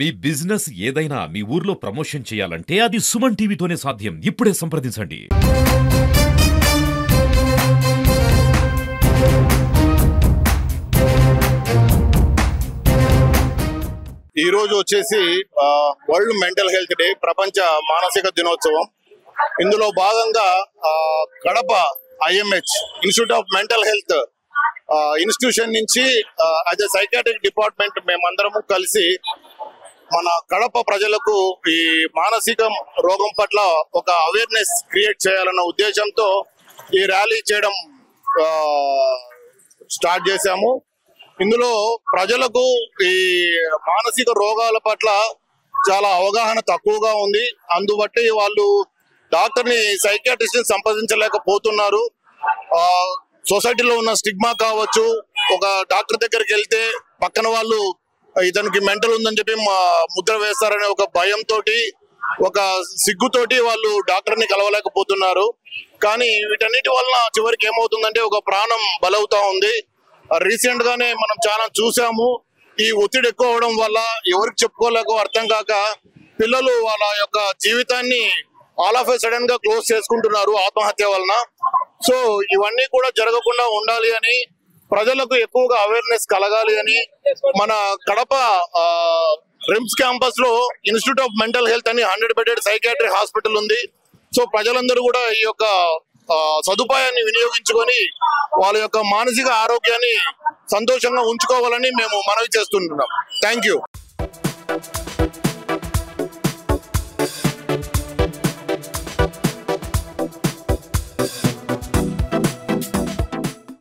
మీ business ఏదైనా మీ ఊర్లో promotion చేయాలంటే అది సుమన్ టీవీతోనే సాధ్యం. ఇప్పుడే సంప్రదించండి. ఈ రోజు వచ్చేసి వరల్డ్ మెంటల్ హెల్త్ డే, ప్రపంచ మానసిక దినోత్సవం. ఇందులో భాగంగా Kadapa IMH institute of mental health institution నుంచి యాజ్ ఎ సైకాట్రిక్ డిపార్ట్మెంట్ మేమందరము కలిసి మన కడప ప్రజలకు ఈ మానసిక రోగం పట్ల ఒక అవేర్నెస్ క్రియేట్ చేయాలన్న ఉద్దేశంతో ఈ ర్యాలీ చేయడం స్టార్ట్ చేశాము. ఇందులో ప్రజలకు ఈ మానసిక రోగాల పట్ల చాలా అవగాహన తక్కువగా ఉంది. అందుబట్టి వాళ్ళు డాక్టర్ని, సైకియాట్రిస్ట్ ని సంప్రదించలేకపోతున్నారు. సొసైటీలో ఉన్న స్టిగ్మా కావచ్చు, ఒక డాక్టర్ దగ్గరికి వెళ్తే పక్కన వాళ్ళు ఇతనికి మెంటల్ ఉందని చెప్పి ముద్ర వేస్తారనే ఒక భయంతో, ఒక సిగ్గుతోటి వాళ్ళు డాక్టర్ ని కలవలేకపోతున్నారు. కానీ వీటన్నిటి వలన చివరికి ఏమవుతుందంటే ఒక ప్రాణం బలవుతా ఉంది. రీసెంట్ గానే మనం చాలా చూసాము. ఈ ఒత్తిడి ఎక్కువ అవడం వల్ల ఎవరికి చెప్పుకోలేకో అర్థం కాక పిల్లలు వాళ్ళ యొక్క జీవితాన్ని ఆల్ ఆఫ్ ఏ సడన్ గా క్లోజ్ చేసుకుంటున్నారు ఆత్మహత్య వలన. సో ఇవన్నీ కూడా జరగకుండా ఉండాలి అని, ప్రజలకు ఎక్కువగా అవేర్నెస్ కలగాలి అని మన కడప రిమ్స్ క్యాంపస్ లో ఇన్స్టిట్యూట్ ఆఫ్ మెంటల్ హెల్త్ అని 100 బెడెడ్ సైకాట్రీ హాస్పిటల్ ఉంది. సో ప్రజలందరూ కూడా ఈ యొక్క సదుపాయాన్ని వినియోగించుకొని వాళ్ళ యొక్క మానసిక ఆరోగ్యాన్ని సంతోషంగా ఉంచుకోవాలని మేము మనవి చేస్తుంటున్నాం. Thank you.